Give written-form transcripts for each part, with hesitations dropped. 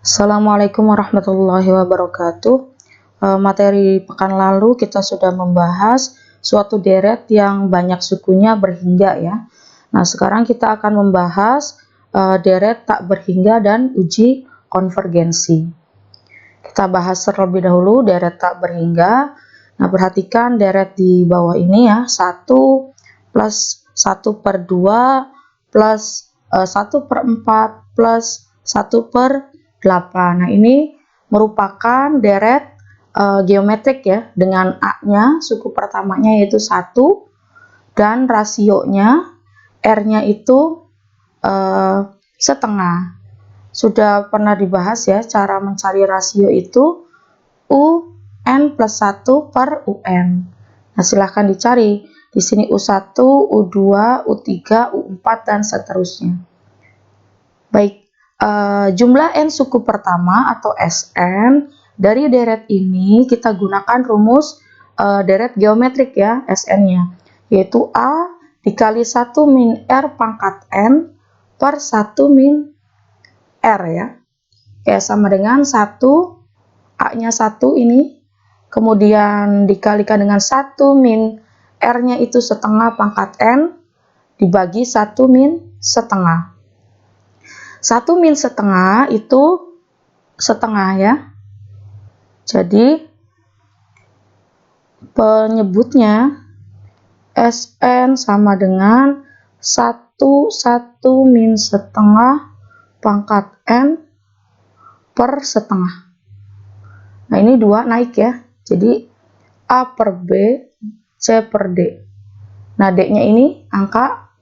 Assalamualaikum warahmatullahi wabarakatuh. Materi pekan lalu kita sudah membahas suatu deret yang banyak sukunya berhingga ya. Nah, sekarang kita akan membahas deret tak berhingga dan uji konvergensi. Kita bahas terlebih dahulu deret tak berhingga. Nah, perhatikan deret di bawah ini ya, 1 plus 1/2 plus 1/4 plus 1/8. Nah, ini merupakan deret geometrik ya, dengan A-nya, suku pertamanya yaitu 1, dan rasionya R-nya itu setengah. Sudah pernah dibahas ya, cara mencari rasio itu UN plus 1 per UN. Nah, silahkan dicari. Di sini U1, U2, U3, U4, dan seterusnya. Baik, jumlah N suku pertama atau Sn dari deret ini kita gunakan rumus deret geometrik ya, Sn-nya, yaitu A dikali 1 min R pangkat N per 1 min R ya. Oke, sama dengan 1, A-nya 1 ini, kemudian dikalikan dengan 1 min R-nya itu setengah pangkat N, dibagi 1 min setengah. 1 min setengah itu setengah ya. Jadi penyebutnya Sn sama dengan 1 min setengah pangkat N per setengah. Nah, ini 2 naik ya. Jadi A per B, C per D. Nah, D-nya ini angka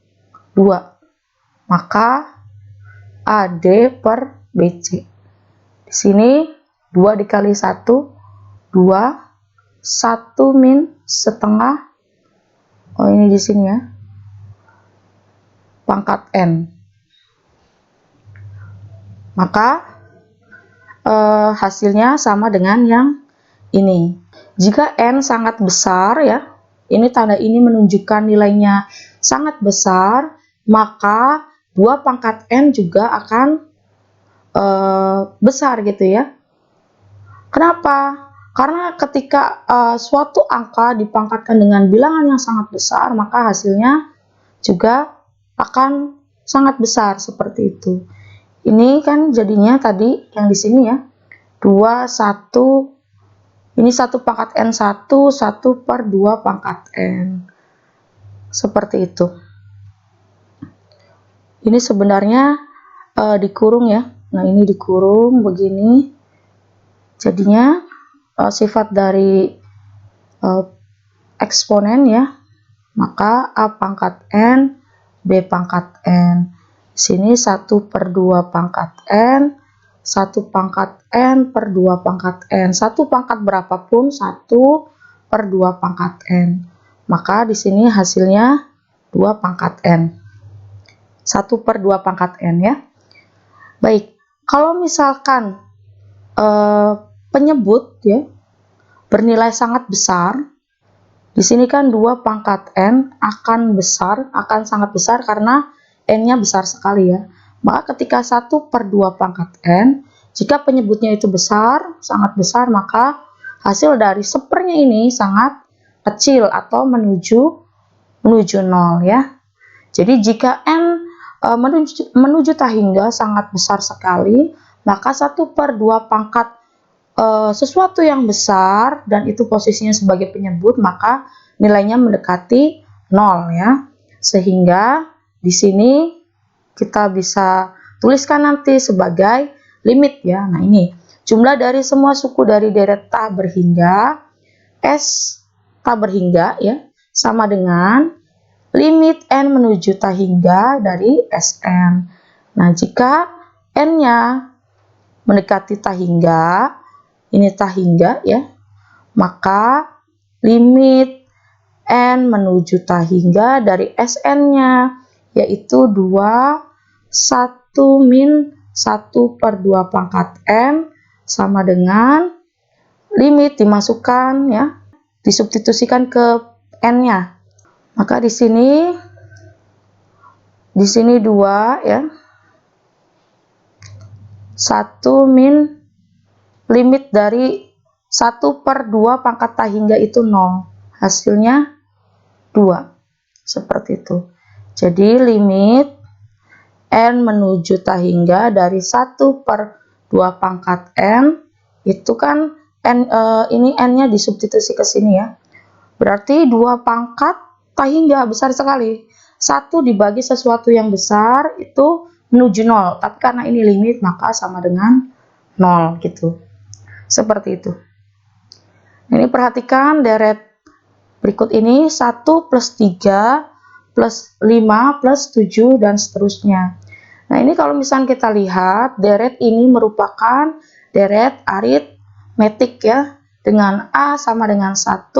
2. Maka AD per BC. Di sini 2 dikali 1, 2, 1 min setengah, oh ini di sini ya, pangkat N. Maka hasilnya sama dengan yang ini. Jika N sangat besar ya, ini tanda ini menunjukkan nilainya sangat besar, maka 2 pangkat N juga akan besar gitu ya. Kenapa? Karena ketika suatu angka dipangkatkan dengan bilangan yang sangat besar, maka hasilnya juga akan sangat besar seperti itu. Ini kan jadinya tadi yang di sini ya, 2, 1, ini 1 pangkat N1, 1 per 2 pangkat N. Seperti itu. Ini sebenarnya dikurung ya. Nah, ini dikurung begini. Jadinya sifat dari eksponen ya. Maka A pangkat N, B pangkat N. Sini 1 per 2 pangkat N, 1 pangkat N per 2 pangkat N. 1 pangkat berapapun, 1 per 2 pangkat N. Maka di sini hasilnya 2 pangkat N. 1 per 2 pangkat N ya. Baik, kalau misalkan penyebut ya bernilai sangat besar, di sini kan 2 pangkat N akan sangat besar karena N-nya besar sekali ya. Maka ketika 1 per 2 pangkat N, jika penyebutnya itu besar, sangat besar, maka hasil dari sepernya ini sangat kecil atau menuju 0 ya. Jadi jika N menuju tahingga sangat besar sekali, maka 1 per 2 pangkat sesuatu yang besar dan itu posisinya sebagai penyebut, maka nilainya mendekati 0 ya. Sehingga di sini kita bisa tuliskan nanti sebagai limit ya. Nah, ini jumlah dari semua suku dari deret tak berhingga S tak berhingga ya, sama dengan limit N menuju tahingga dari Sn. Nah, jika N-nya mendekati tahingga, ini tahingga ya, maka limit N menuju tahingga dari Sn-nya yaitu 2, 1 min 1 per 2 pangkat N sama dengan limit dimasukkan ya, disubstitusikan ke N-nya. Maka di sini 2 ya, 1 1 min limit dari 1/2 pangkat tak hingga itu 0. Hasilnya 2. Seperti itu. Jadi limit n menuju tak hingga dari 1/2 pangkat n itu kan ini n-nya disubstitusi ke sini ya. Berarti 2 pangkat tak hingga, besar sekali. 1 dibagi sesuatu yang besar itu menuju 0. Tapi karena ini limit maka sama dengan 0 gitu. Seperti itu. Ini perhatikan deret berikut ini 1 plus 3 plus 5 plus 7 dan seterusnya. Nah ini kalau misalnya kita lihat deret ini merupakan deret aritmetik ya, dengan A sama dengan 1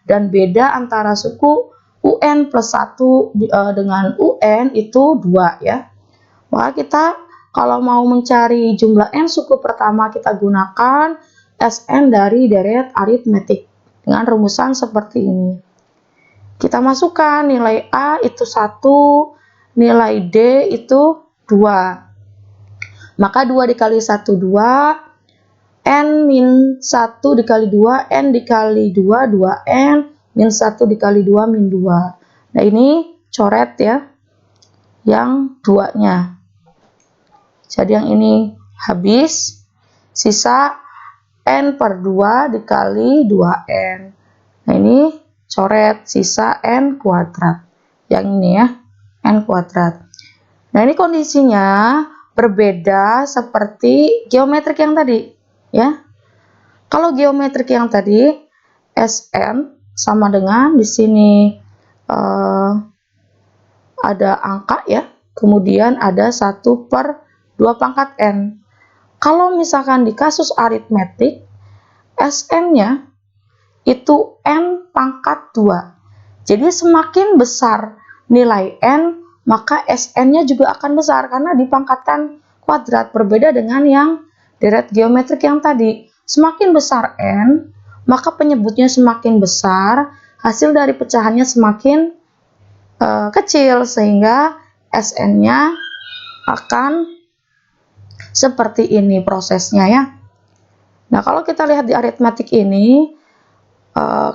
dan beda antara suku UN plus 1 dengan UN itu 2 ya. Maka kita kalau mau mencari jumlah n suku pertama kita gunakan Sn dari deret aritmetik dengan rumusan seperti ini. Kita masukkan nilai A itu 1, nilai D itu 2. Maka 2 dikali 1, 2. N min 1 dikali 2, N dikali 2, 2N. Min 1 dikali 2, min 2. Nah ini coret ya, yang 2-nya. Jadi yang ini habis, sisa N/2 dikali 2N. Nah ini coret sisa N kuadrat. Yang ini ya, N kuadrat. Nah ini kondisinya berbeda seperti geometrik yang tadi ya. Kalau geometrik yang tadi Sn sama dengan di sini ada angka ya, kemudian ada 1/2 pangkat N. Kalau misalkan di kasus aritmetik, Sn-nya itu N pangkat 2. Jadi semakin besar nilai N, maka Sn-nya juga akan besar karena dipangkatkan kuadrat. Berbeda dengan yang deret geometrik yang tadi. Semakin besar N, maka penyebutnya semakin besar, hasil dari pecahannya semakin kecil, sehingga Sn-nya akan seperti ini prosesnya ya. Nah kalau kita lihat di aritmetik ini,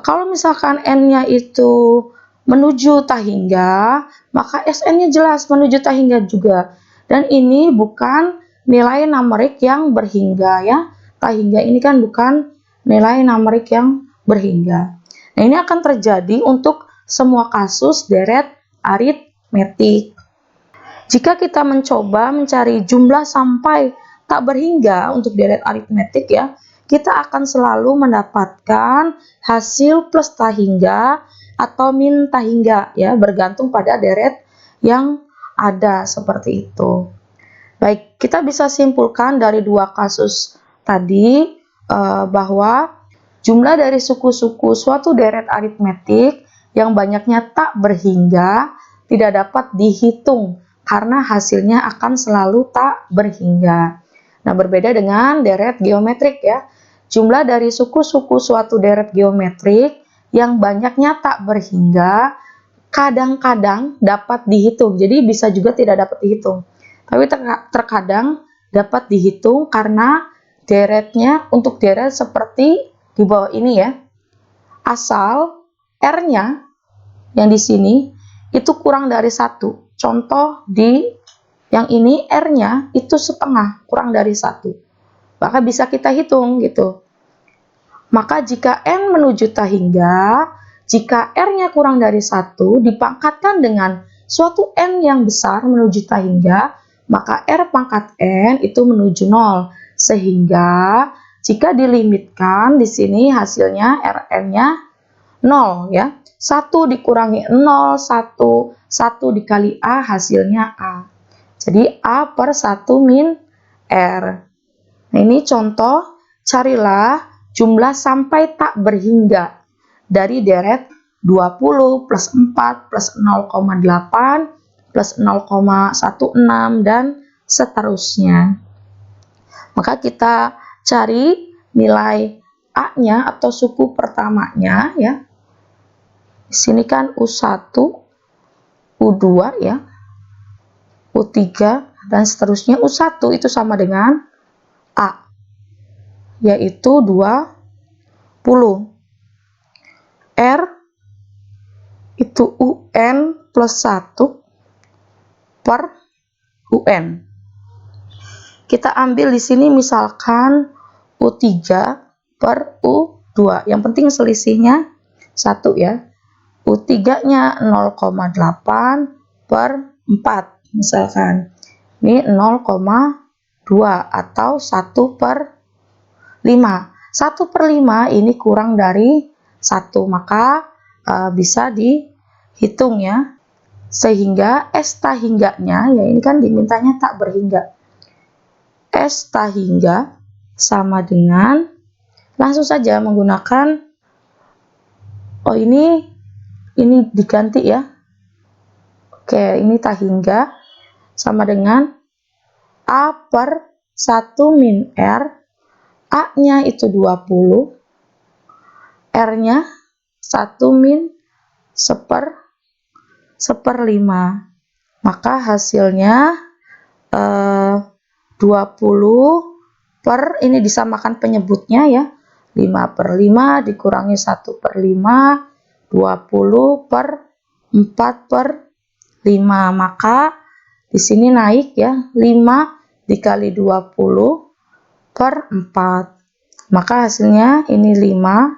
kalau misalkan n-nya itu menuju tak hingga, maka Sn-nya jelas menuju tak hingga juga. Dan ini bukan nilai numerik yang berhingga ya. Tak hingga ini kan bukan nilai numerik yang berhingga. Nah ini akan terjadi untuk semua kasus deret aritmetik. Jika kita mencoba mencari jumlah sampai tak berhingga untuk deret aritmetik ya, kita akan selalu mendapatkan hasil plus tak hingga atau min tak hingga ya, bergantung pada deret yang ada seperti itu. Baik, kita bisa simpulkan dari dua kasus tadi bahwa jumlah dari suku-suku suatu deret aritmetik yang banyaknya tak berhingga tidak dapat dihitung karena hasilnya akan selalu tak berhingga. Nah, berbeda dengan deret geometrik ya. Jumlah dari suku-suku suatu deret geometrik yang banyaknya tak berhingga kadang-kadang dapat dihitung. Jadi bisa juga tidak dapat dihitung. Tapi terkadang dapat dihitung karena deretnya untuk deret seperti di bawah ini ya. Asal R-nya yang di sini itu kurang dari 1. Contoh di yang ini R-nya itu setengah, kurang dari 1. Maka bisa kita hitung gitu. Maka jika N menuju tak hingga, jika R-nya kurang dari 1 dipangkatkan dengan suatu N yang besar menuju tak hingga, maka R pangkat N itu menuju 0. Sehingga jika dilimitkan di sini hasilnya Rn-nya 0 ya. 1 dikurangi 0, 1 dikali A hasilnya A. Jadi A/1 min R. Nah ini contoh, carilah jumlah sampai tak berhingga dari deret 20 plus 4 plus 0,8 plus 0,16 dan seterusnya. Maka kita cari nilai A-nya atau suku pertamanya ya. Di sini kan U1, U2 ya, U3 dan seterusnya. U1 itu sama dengan A, yaitu 20. R itu UN plus 1 per UN. Kita ambil di sini misalkan U3 per U2. Yang penting selisihnya 1 ya. U3-nya 0,8 per 4 misalkan. Ini 0,2 atau 1 per 5. 1 per 5 ini kurang dari 1, maka bisa dihitung ya. Sehingga S tahingganya, ya ini kan dimintanya tak berhingga. S tahingga sama dengan, langsung saja menggunakan, ini diganti ya. Oke, ini tahingga sama dengan A per 1 min R. A-nya itu 20, R-nya 1 min 1/5. Maka hasilnya 20 per, ini disamakan penyebutnya ya, 5/5 dikurangi 1/5, 20 per 4/5. Maka di sini naik ya, 5 dikali 20 per 4. Maka hasilnya ini 5,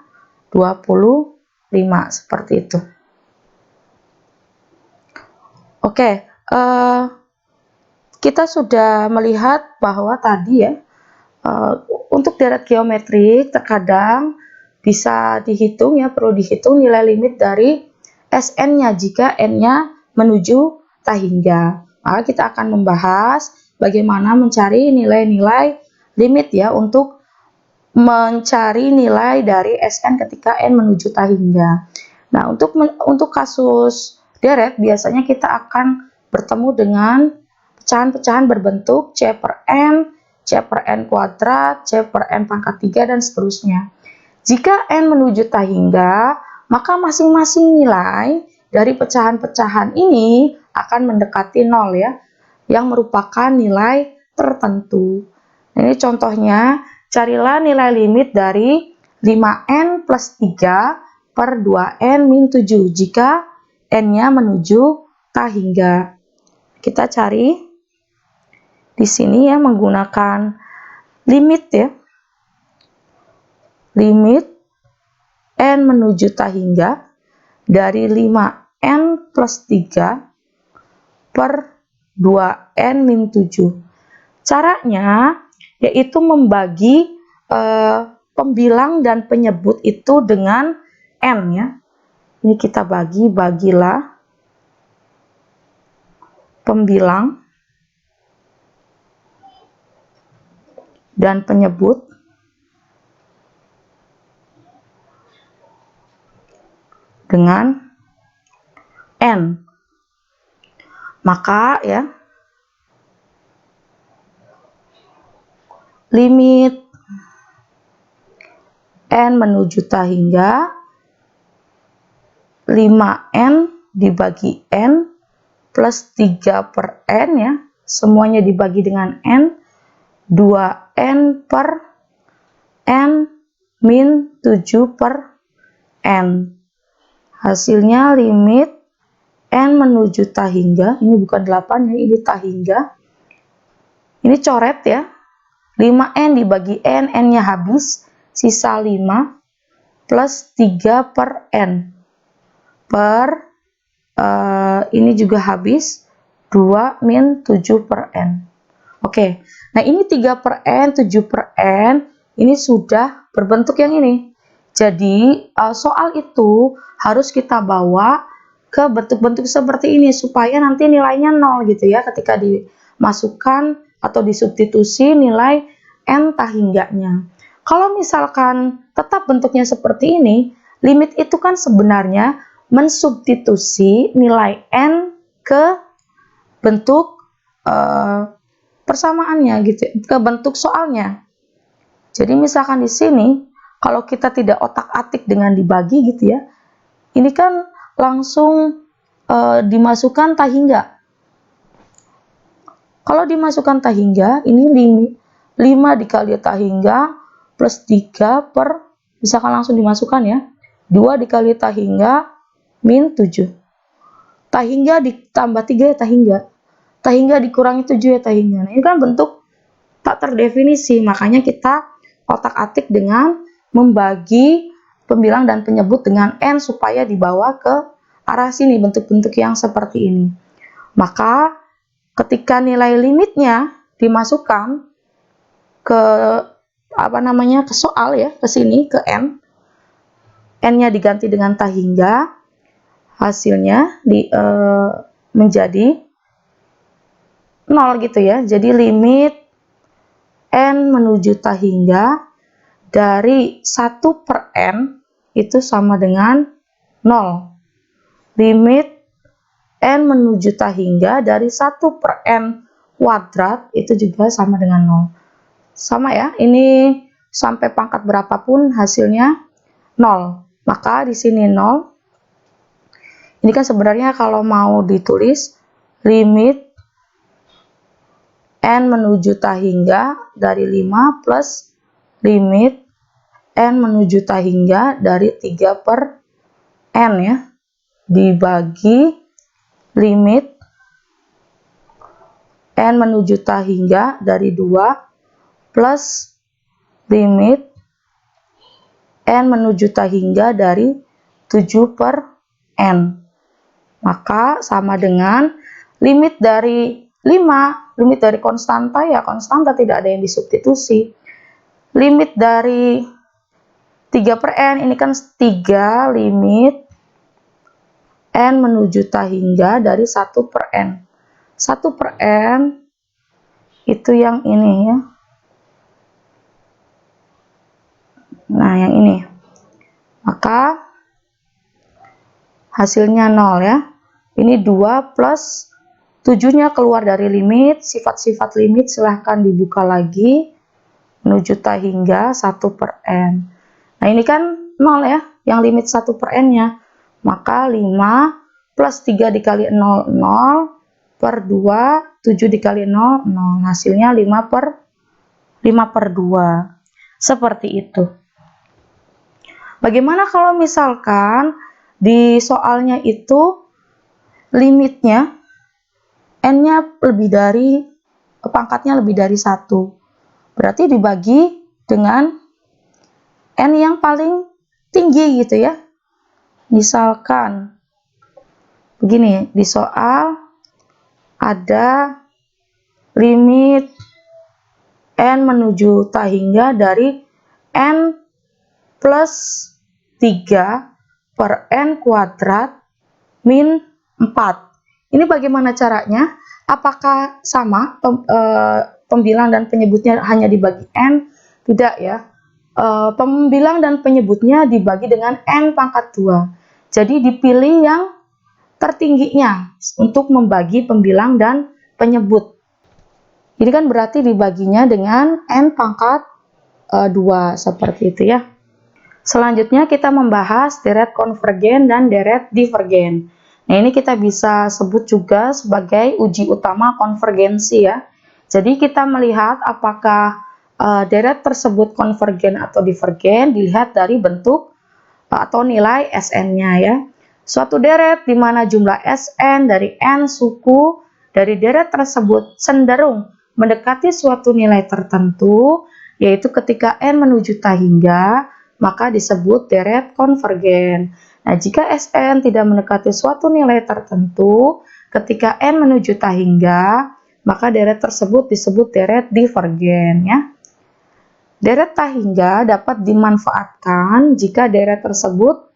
25 seperti itu. Oke, kita sudah melihat bahwa tadi ya, untuk deret geometrik terkadang bisa dihitung ya, perlu dihitung nilai limit dari Sn-nya jika n-nya menuju tahingga. Maka kita akan membahas bagaimana mencari nilai-nilai limit ya, untuk mencari nilai dari Sn ketika n menuju tahingga. Nah, untuk kasus deret biasanya kita akan bertemu dengan pecahan-pecahan berbentuk C per n, C per n kuadrat, C per n pangkat 3, dan seterusnya. Jika n menuju tahingga, maka masing-masing nilai dari pecahan-pecahan ini akan mendekati 0 ya, yang merupakan nilai tertentu. Ini contohnya, carilah nilai limit dari 5n plus 3 per 2n min 7 jika n-nya menuju tahingga. Kita cari di sini ya menggunakan limit ya. Limit n menuju tahingga dari 5n plus 3 per 2n min 7. Caranya yaitu membagi pembilang dan penyebut itu dengan n ya. Ini kita bagilah pembilang dan penyebut dengan n. Maka ya, limit n menuju tahingga 5n dibagi n plus 3 per n ya, semuanya dibagi dengan n, 2n per n min 7 per n. Hasilnya limit n menuju tahingga, ini bukan 8 ya, ini tahingga. Ini coret ya, 5n dibagi n, n-nya habis, sisa 5 plus 3 per n per ini juga habis, 2 min 7 per n. Oke, nah ini 3 per n, 7 per n, ini sudah berbentuk yang ini. Jadi soal itu harus kita bawa ke bentuk-bentuk seperti ini supaya nanti nilainya 0 gitu ya, ketika dimasukkan atau disubstitusi nilai n tahingganya. Kalau misalkan tetap bentuknya seperti ini, limit itu kan sebenarnya mensubstitusi nilai n ke bentuk persamaannya gitu, ke bentuk soalnya. Jadi misalkan di sini kalau kita tidak otak-atik dengan dibagi gitu ya, ini kan langsung dimasukkan tahingga. Kalau dimasukkan tahingga, ini limit 5 dikali tahingga plus 3 per, misalkan langsung dimasukkan ya, 2 dikali tahingga min 7. Tahingga ditambah 3 ya tahingga. Tahingga dikurangi 7 ya tahingga. Nah, ini kan bentuk tak terdefinisi, makanya kita otak-atik dengan membagi pembilang dan penyebut dengan n supaya dibawa ke arah sini, bentuk-bentuk yang seperti ini. Maka ketika nilai limitnya dimasukkan ke ke soal ya, ke sini ke n-nya diganti dengan tahingga, hasilnya menjadi 0 gitu ya. Jadi limit n menuju tahingga dari 1 per n itu sama dengan 0. Limit n menuju tahingga dari 1 per n kuadrat itu juga sama dengan 0. Sama ya, ini sampai pangkat berapapun hasilnya 0. Maka di sini 0. Ini kan sebenarnya kalau mau ditulis limit n menuju tahingga dari 5 plus limit n menuju tahingga dari 3 per n ya, dibagi limit n menuju tahingga dari 2 plus limit n menuju tahingga dari 7 per n. Maka sama dengan limit dari 5, limit dari konstanta ya konstanta, tidak ada yang disubstitusi. Limit dari 3 per n, ini kan 3 limit n menuju tahingga dari 1 per n. 1 per n itu yang ini ya. Nah, yang ini. Maka hasilnya 0 ya. Ini 2 plus 7-nya keluar dari limit, sifat-sifat limit silahkan dibuka lagi menuju tahingga 1 per n. Nah, ini kan 0 ya, yang limit 1 per n-nya. Maka 5 plus 3 dikali 0, 0 per 2, 7 dikali 0, 0. Hasilnya 5 per 2. Seperti itu. Bagaimana kalau misalkan di soalnya itu limitnya n-nya lebih dari, pangkatnya lebih dari 1. Berarti dibagi dengan n yang paling tinggi gitu ya. Misalkan begini, di soal ada limit n menuju tahingga dari n plus 3 per n kuadrat min 4. Ini bagaimana caranya? Apakah sama pembilang dan penyebutnya hanya dibagi n? Tidak ya. Pembilang dan penyebutnya dibagi dengan n pangkat 2. Jadi dipilih yang tertingginya untuk membagi pembilang dan penyebut. Ini kan berarti dibaginya dengan n pangkat 2 seperti itu ya. Selanjutnya kita membahas deret konvergen dan deret divergen. Nah, ini kita bisa sebut juga sebagai uji utama konvergensi ya. Jadi kita melihat apakah deret tersebut konvergen atau divergen dilihat dari bentuk atau nilai Sn-nya ya. Suatu deret di mana jumlah Sn dari n suku dari deret tersebut cenderung mendekati suatu nilai tertentu, yaitu ketika n menuju tahingga, maka disebut deret konvergen. Nah, jika Sn tidak mendekati suatu nilai tertentu, ketika n menuju tahingga, maka deret tersebut disebut deret divergen ya. Deret tahingga dapat dimanfaatkan jika deret tersebut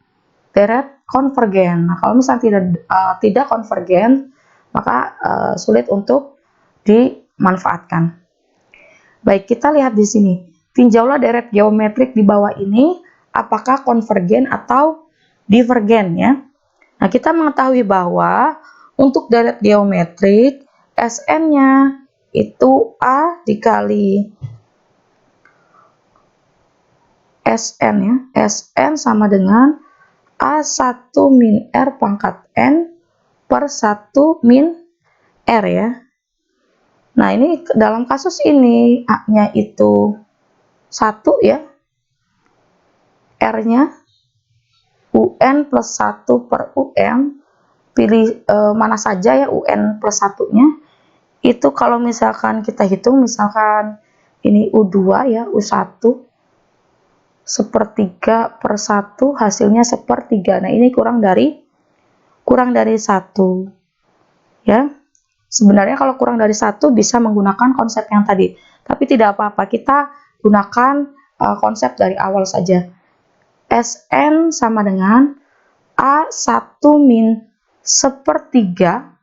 deret konvergen. Nah, kalau misalnya tidak konvergen, maka sulit untuk dimanfaatkan. Baik, kita lihat di sini. Tinjaulah deret geometrik di bawah ini, apakah konvergen atau divergen ya. Nah, kita mengetahui bahwa untuk deret geometrik Sn-nya itu A dikali Sn ya. Sn sama dengan A1 min R pangkat N per 1 min R ya. Nah, ini dalam kasus ini A-nya itu 1 ya, R-nya UN plus 1 per UN, pilih mana saja ya UN plus 1-nya. Itu kalau misalkan kita hitung, misalkan ini U2 ya, U1, sepertiga per 1, hasilnya sepertiga. Nah, ini kurang dari 1 ya. Sebenarnya kalau kurang dari 1 bisa menggunakan konsep yang tadi, tapi tidak apa-apa, kita gunakan konsep dari awal saja. Sn sama dengan A1 min sepertiga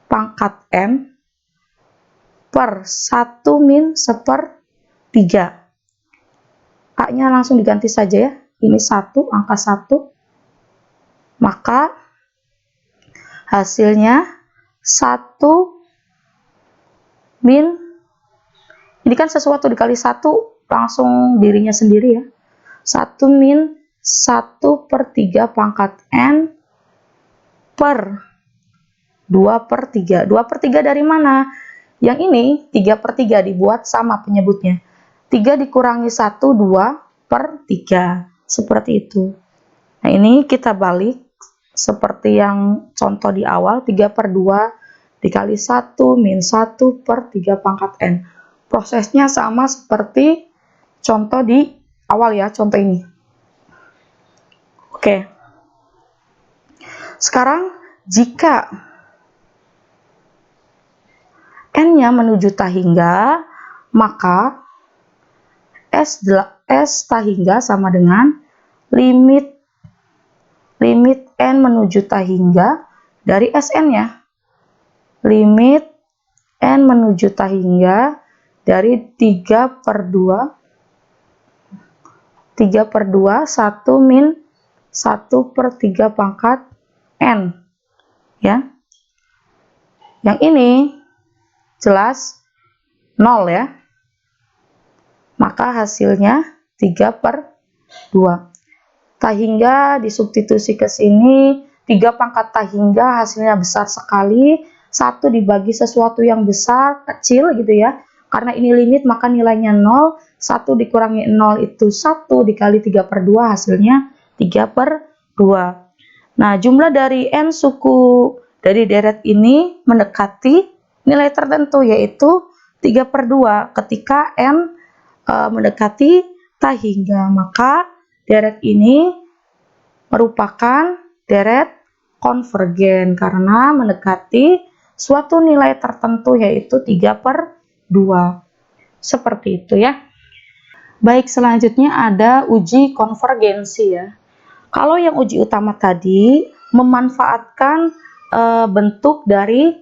pangkat N per 1 min sepertiga. A-nya langsung diganti saja ya. Ini 1, angka 1. Maka hasilnya 1 min, ini kan sesuatu dikali 1 langsung dirinya sendiri ya. 1 min 1 per 3 pangkat N per 2 per 3. 2 per 3 dari mana? Yang ini 3 per 3 dibuat sama penyebutnya. 3 dikurangi 1, 2 per 3. Seperti itu. Nah, ini kita balik seperti yang contoh di awal, 3 per 2 dikali 1 min 1 per 3 pangkat N. Prosesnya sama seperti contoh di awal ya, contoh ini. Oke. Sekarang jika N-nya menuju tahingga, maka S tahingga sama dengan limit N menuju tahingga dari Sn-nya. Limit N menuju tahingga dari 3 per 2, 1 min 1 per 3 pangkat N. Ya. Yang ini jelas 0 ya. Maka hasilnya 3 per 2. Tahingga disubstitusi ke sini, 3 pangkat tahingga hasilnya besar sekali. 1 dibagi sesuatu yang besar, kecil gitu ya. Karena ini limit maka nilainya 0. 1 dikurangi 0 itu 1 dikali 3 per 2 hasilnya 3 per 2. Nah, jumlah dari N suku dari deret ini mendekati nilai tertentu yaitu 3 per 2 ketika N mendekati tahingga. Maka deret ini merupakan deret konvergen karena mendekati suatu nilai tertentu yaitu 3 per 2. Seperti itu ya. Baik, selanjutnya ada uji konvergensi ya. Kalau yang uji utama tadi memanfaatkan bentuk dari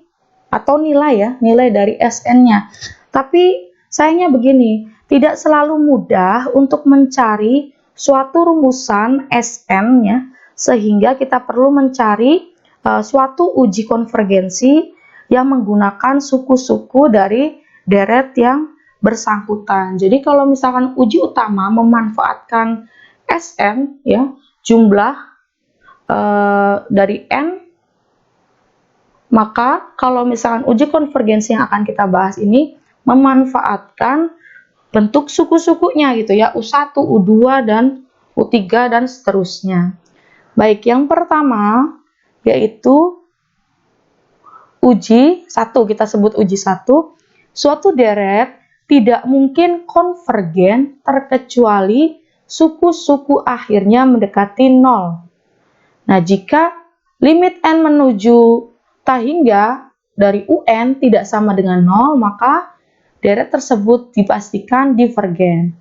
atau nilai ya, nilai dari Sn-nya. Tapi sayangnya begini, tidak selalu mudah untuk mencari suatu rumusan Sn ya, sehingga kita perlu mencari suatu uji konvergensi yang menggunakan suku-suku dari deret yang bersangkutan. Jadi kalau misalkan uji utama memanfaatkan Sn ya, jumlah dari N, maka kalau misalkan uji konvergensi yang akan kita bahas ini memanfaatkan bentuk suku-sukunya gitu ya, U1, U2, dan U3, dan seterusnya. Baik, yang pertama yaitu uji 1, kita sebut uji 1. Suatu deret tidak mungkin konvergen terkecuali suku-suku akhirnya mendekati 0. Nah, jika limit N menuju tahingga dari UN tidak sama dengan 0, maka deret tersebut dipastikan divergen.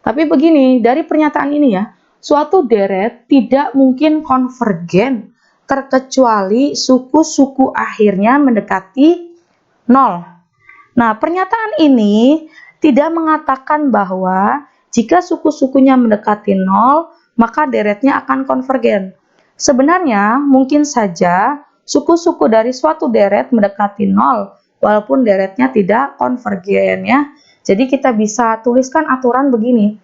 Tapi begini, dari pernyataan ini ya, suatu deret tidak mungkin konvergen terkecuali suku-suku akhirnya mendekati 0. Nah, pernyataan ini tidak mengatakan bahwa jika suku-sukunya mendekati 0, maka deretnya akan konvergen. Sebenarnya, mungkin saja suku-suku dari suatu deret mendekati 0, walaupun deretnya tidak konvergen ya. Jadi kita bisa tuliskan aturan begini.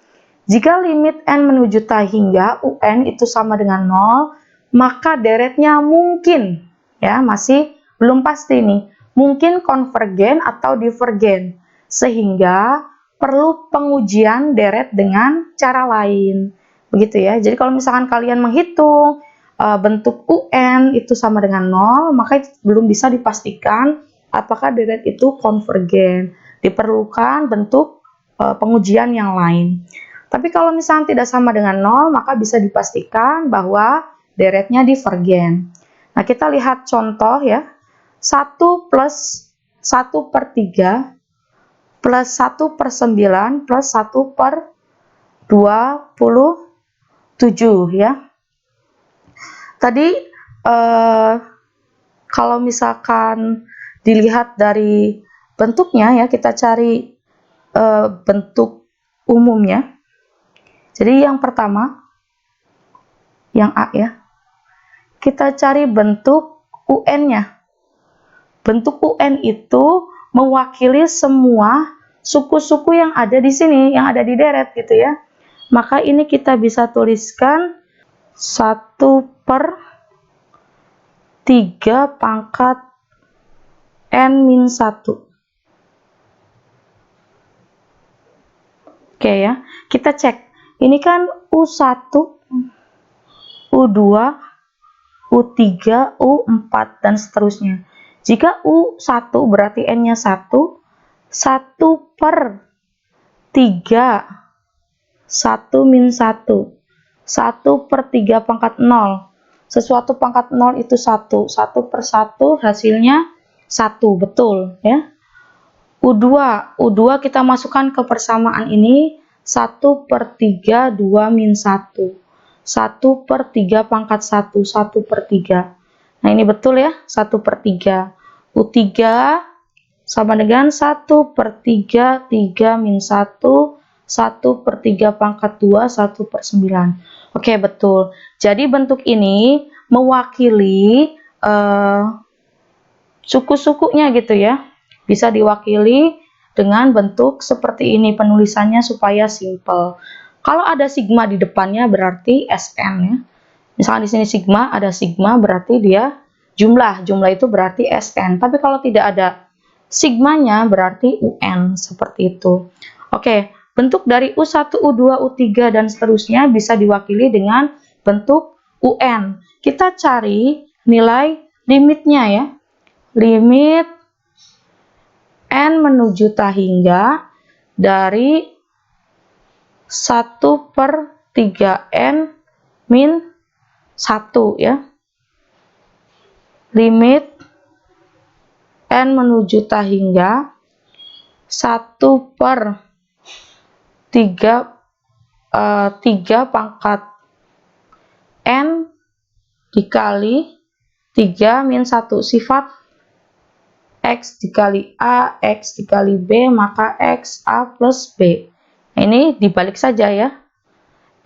Jika limit N menuju tahingga UN itu sama dengan 0, maka deretnya mungkin, ya masih belum pasti nih, mungkin konvergen atau divergen, sehingga perlu pengujian deret dengan cara lain. Begitu ya. Jadi kalau misalkan kalian menghitung bentuk UN itu sama dengan 0, maka belum bisa dipastikan apakah deret itu konvergen. Diperlukan bentuk pengujian yang lain. Tapi kalau misalnya tidak sama dengan 0, maka bisa dipastikan bahwa deretnya divergen. Nah, kita lihat contoh ya. 1 plus 1/3 plus 1/9 plus 1/27 ya. Tadi kalau misalkan dilihat dari bentuknya ya, kita cari bentuk umumnya. Jadi yang pertama, yang A ya, kita cari bentuk UN-nya. Bentuk UN itu mewakili semua suku-suku yang ada di sini, yang ada di deret gitu ya. Maka ini kita bisa tuliskan 1/3 pangkat N-1. Oke ya, kita cek. Ini kan U1, U2, U3, U4, dan seterusnya. Jika U1 berarti N-nya 1, 1/3, 1-1, 1/3 pangkat 0. Sesuatu pangkat 0 itu 1, 1/1 hasilnya 1, betul ya. U2 kita masukkan ke persamaan ini, 1/3, 2-1. 1/3 pangkat 1, 1/3. Nah, ini betul ya, 1/3. U3 sama dengan 1/3, 3-1, 1/3 pangkat 2, 1/9. Oke, betul. Jadi bentuk ini mewakili suku-sukunya gitu ya. Bisa diwakili dengan bentuk seperti ini penulisannya supaya simple. Kalau ada sigma di depannya berarti SN ya. Misalkan di sini sigma, ada sigma berarti dia jumlah itu berarti SN. Tapi kalau tidak ada sigmanya berarti UN, seperti itu. Oke, bentuk dari U1, U2, U3 dan seterusnya bisa diwakili dengan bentuk UN. Kita cari nilai limitnya ya. Limit N menuju hingga dari 1/3N min 1 ya. Limit N menuju hingga 1/3 pangkat N dikali 3 min 1. Sifat X dikali A, X dikali B, maka X A plus B. Nah, ini dibalik saja ya.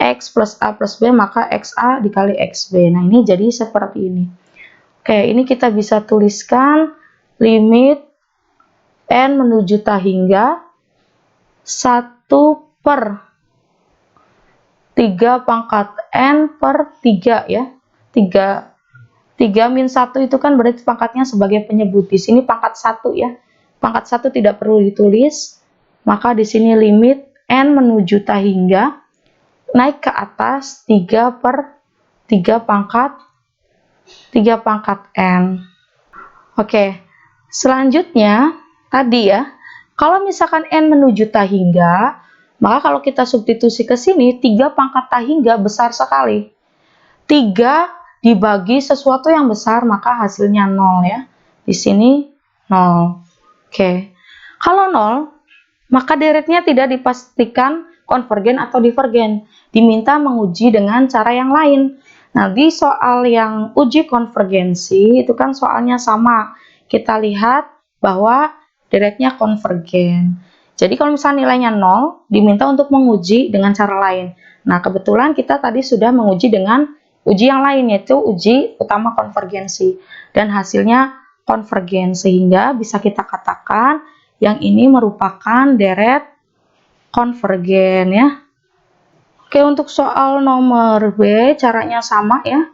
X plus A plus B, maka XA dikali XB. Nah, ini jadi seperti ini. Oke, ini kita bisa tuliskan limit N menuju hingga 1/3 pangkat N/3 ya. 3 min 1 itu kan berarti pangkatnya sebagai penyebut. Di sini pangkat 1 ya. Pangkat 1 tidak perlu ditulis. Maka di sini limit N menuju hingga naik ke atas 3/3 pangkat N. Oke, selanjutnya tadi ya, kalau misalkan N menuju hingga, maka kalau kita substitusi ke sini, 3 pangkat hingga besar sekali. 3 dibagi sesuatu yang besar, maka hasilnya 0 ya. Di sini 0. Oke, kalau 0, maka deretnya tidak dipastikan konvergen atau divergen. Diminta menguji dengan cara yang lain. Nah, di soal yang uji konvergensi, itu kan soalnya sama. Kita lihat bahwa deretnya konvergen. Jadi kalau misalnya nilainya 0, diminta untuk menguji dengan cara lain. Nah, kebetulan kita tadi sudah menguji dengan uji yang lain, yaitu uji utama konvergensi. Dan hasilnya konvergen, sehingga bisa kita katakan yang ini merupakan deret konvergen ya. Oke, untuk soal nomor B caranya sama ya.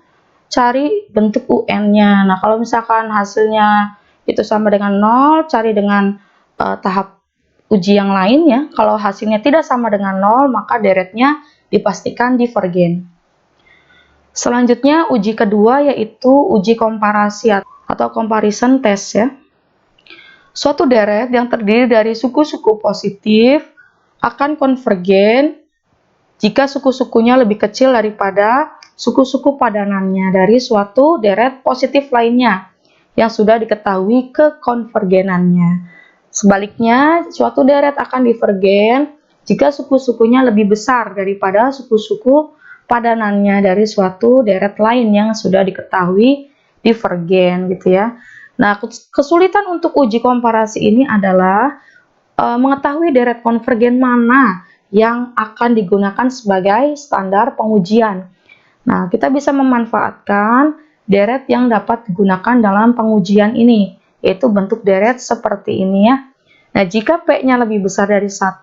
Cari bentuk UN-nya. Nah, kalau misalkan hasilnya itu sama dengan 0, cari dengan tahap uji yang lain ya. Kalau hasilnya tidak sama dengan 0, maka deretnya dipastikan divergen. Selanjutnya uji kedua yaitu uji komparasi atau comparison test ya. Suatu deret yang terdiri dari suku-suku positif akan konvergen jika suku-sukunya lebih kecil daripada suku-suku padanannya dari suatu deret positif lainnya yang sudah diketahui kekonvergenannya. Sebaliknya, suatu deret akan divergen jika suku-sukunya lebih besar daripada suku-suku padanannya dari suatu deret lain yang sudah diketahui divergen gitu ya. Nah, kesulitan untuk uji komparasi ini adalah mengetahui deret konvergen mana yang akan digunakan sebagai standar pengujian. Nah, kita bisa memanfaatkan deret yang dapat digunakan dalam pengujian ini, yaitu bentuk deret seperti ini ya. Nah, jika P-nya lebih besar dari 1,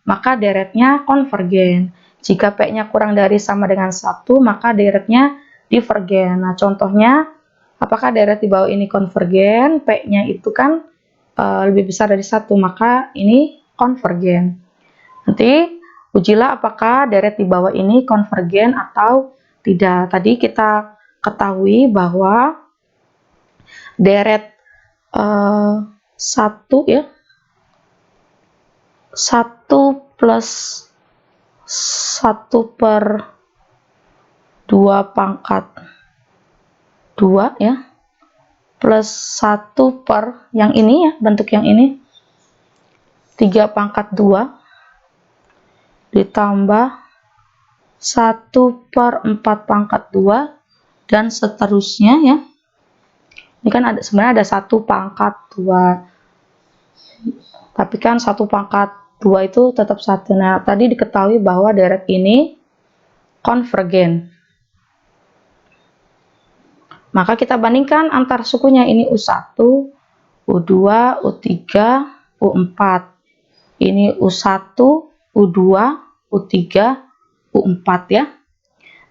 maka deretnya konvergen. Jika P-nya kurang dari sama dengan 1, maka deretnya divergen. Nah, contohnya, apakah deret di bawah ini konvergen? P-nya itu kan lebih besar dari 1, maka ini konvergen. Nanti ujilah apakah deret di bawah ini konvergen atau tidak. Tadi kita ketahui bahwa deret 1 ya, 1 plus 1 per 2 pangkat 2 ya, plus 1 per yang ini ya, bentuk yang ini 3 pangkat 2 ditambah 1 per 4 pangkat 2 dan seterusnya ya. Ini kan sebenarnya ada 1 pangkat 2, tapi kan 1 pangkat 2 itu tetap 1. Nah, tadi diketahui bahwa deret ini konvergen. Maka kita bandingkan antar sukunya, ini U1, U2, U3, U4. Ini U1, U2, U3, U4 ya.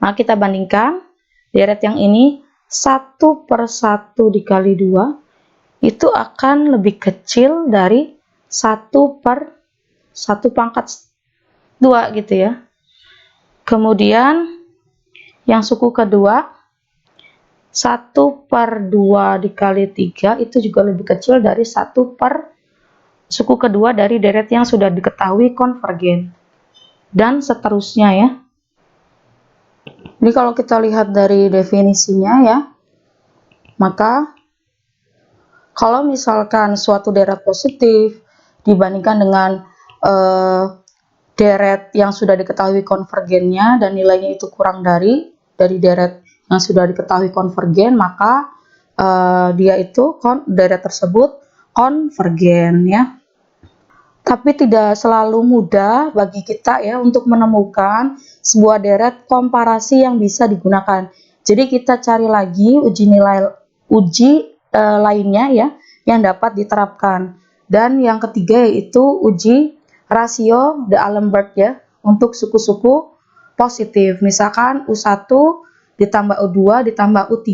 Nah, kita bandingkan deret yang ini 1 per 1 dikali 2 itu akan lebih kecil dari 1 per 1 pangkat 2 gitu ya. Kemudian yang suku kedua 1 per 2 dikali 3 itu juga lebih kecil dari 1 per suku kedua dari deret yang sudah diketahui konvergen. Dan seterusnya ya. Jadi kalau kita lihat dari definisinya ya, maka kalau misalkan suatu deret positif dibandingkan dengan deret yang sudah diketahui konvergennya dan nilainya itu kurang dari deret yang sudah diketahui konvergen, maka deret tersebut konvergen ya. Tapi tidak selalu mudah bagi kita ya untuk menemukan sebuah deret komparasi yang bisa digunakan. Jadi kita cari lagi uji lainnya ya yang dapat diterapkan. Dan yang ketiga yaitu uji rasio D'Alembert ya untuk suku-suku positif. Misalkan U1 ditambah U2 ditambah U3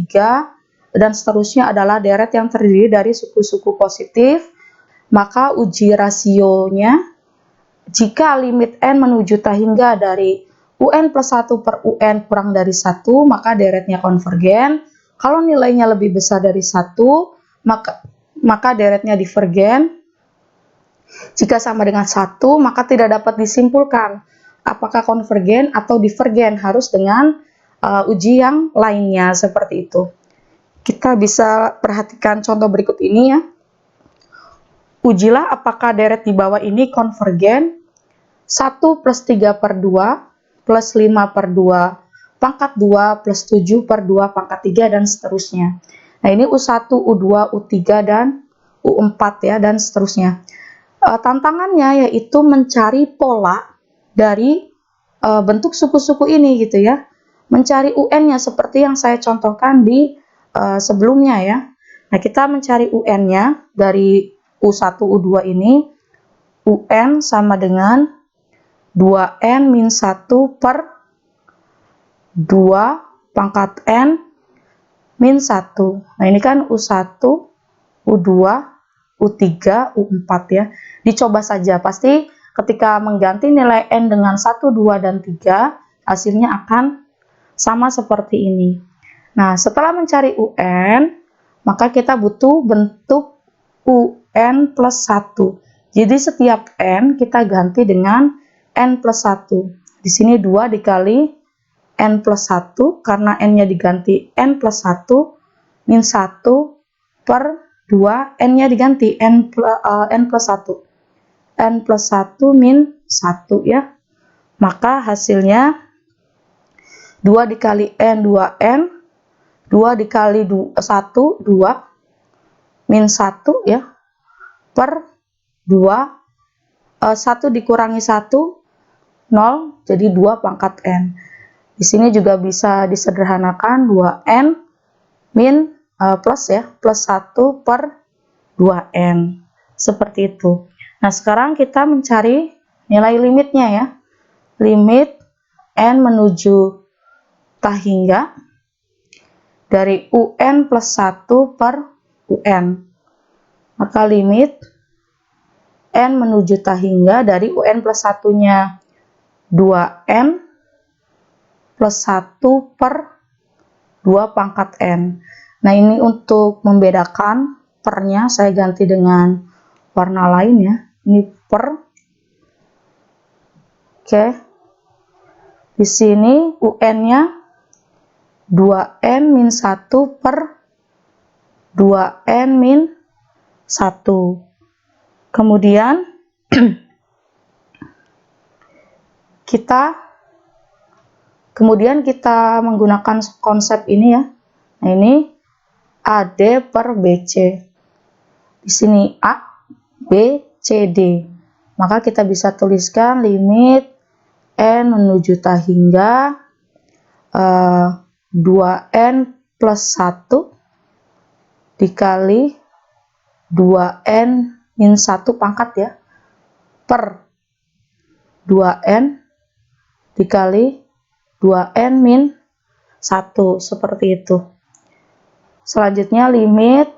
dan seterusnya adalah deret yang terdiri dari suku-suku positif. Maka uji rasionya jika limit n menuju hingga dari UN plus 1 per UN kurang dari 1, maka deretnya konvergen. Kalau nilainya lebih besar dari 1, maka deretnya divergen. Jika sama dengan 1, maka tidak dapat disimpulkan apakah konvergen atau divergen, harus dengan uji yang lainnya seperti itu. Kita bisa perhatikan contoh berikut ini ya. Ujilah apakah deret di bawah ini konvergen 1 plus 3 per 2 plus 5 per 2 pangkat 2 plus 7 per 2 pangkat 3 dan seterusnya. Nah, ini U1, U2, U3 dan U4 ya dan seterusnya. Tantangannya yaitu mencari pola dari bentuk suku-suku ini gitu ya. Mencari UN-nya seperti yang saya contohkan di sebelumnya ya. Nah, kita mencari UN-nya dari U1, U2 ini, UN sama dengan 2N min 1 per 2 pangkat N min 1. Nah, ini kan U1, U2, U3, U4 ya. Dicoba saja, pasti ketika mengganti nilai N dengan 1, 2, dan 3, hasilnya akan sama seperti ini. Nah, setelah mencari UN, maka kita butuh bentuk UN plus 1. Jadi setiap N kita ganti dengan N plus 1. Di sini 2 dikali N plus 1, karena N-nya diganti N plus 1, min 1 per 2, N-nya diganti N plus 1. N plus 1 min 1 ya. Maka hasilnya 2 dikali N, 2N, 2 dikali 1, 2, min 1 ya, per 2, 1 dikurangi 1, 0, jadi 2 pangkat N. Di sini juga bisa disederhanakan 2N min plus ya, plus 1 per 2N. Seperti itu. Nah, sekarang kita mencari nilai limitnya ya. Limit N menuju tak hingga dari UN plus 1 per UN. Maka limit N menuju tak hingga dari UN plus 1-nya 2N plus 1 per 2 pangkat N. Nah, ini untuk membedakan pernya saya ganti dengan warna lain ya. Ini per. Oke. Di sini UN-nya 2N min 1 per 2N min 1. Kemudian kita menggunakan konsep ini ya. Nah, ini AD per BC. Di sini A, B, C, D. Maka kita bisa tuliskan limit N menuju tak hingga 2N plus 1 dikali 2N min 1 pangkat ya, per 2N dikali 2N min 1, seperti itu. Selanjutnya limit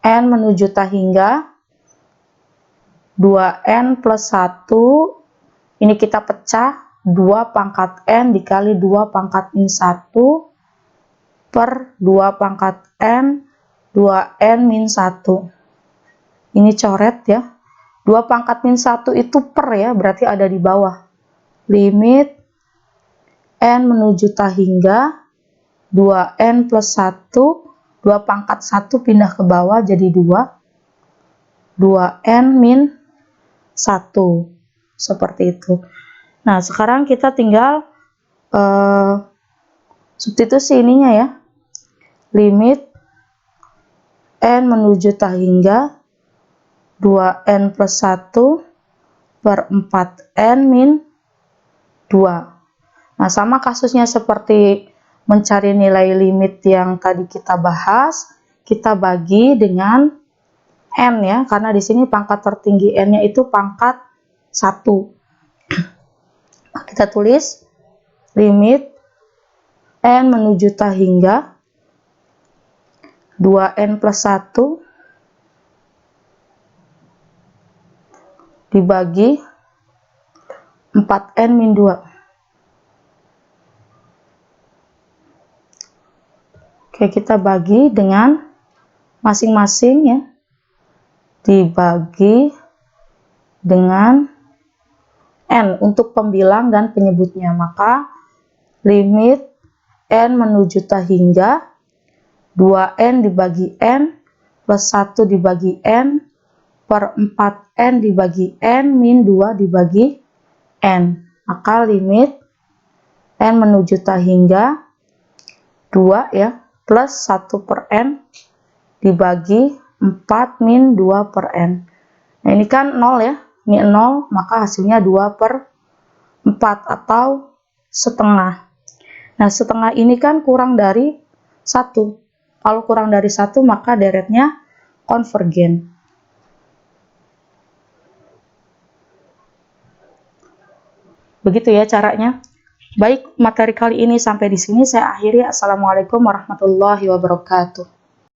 N menuju tak hingga 2N plus 1, ini kita pecah, 2 pangkat N dikali 2 pangkat min 1 per 2 pangkat N 2N min 1. Ini coret ya. 2 pangkat min 1 itu per ya, berarti ada di bawah. Limit N menuju tak hingga 2N plus 1, 2 pangkat 1 pindah ke bawah jadi 2, 2N min 1, seperti itu. Nah, sekarang kita tinggal substitusi ininya ya. Limit N menuju tak hingga 2N plus 1 per 4N min 2. Nah, sama kasusnya seperti mencari nilai limit yang tadi kita bahas, kita bagi dengan N ya, karena di sini pangkat tertinggi N-nya itu pangkat 1. Kita tulis limit N menuju tak hingga 2N plus 1 dibagi 4N min 2. Oke, kita bagi dengan masing-masing ya. Dibagi dengan N untuk pembilang dan penyebutnya. Maka limit N menuju tak hingga 2N dibagi N plus 1 dibagi N per 4N dibagi N min 2 dibagi N. Maka limit N menuju tak hingga 2 ya, plus 1 per N dibagi 4 min 2 per N. Nah, ini kan 0 ya, ini 0, maka hasilnya 2 per 4 atau setengah. Nah, setengah ini kan kurang dari 1. Kalau kurang dari 1, maka deretnya konvergen. Begitu ya caranya. Baik, materi kali ini sampai di sini saya akhiri. Assalamualaikum warahmatullahi wabarakatuh.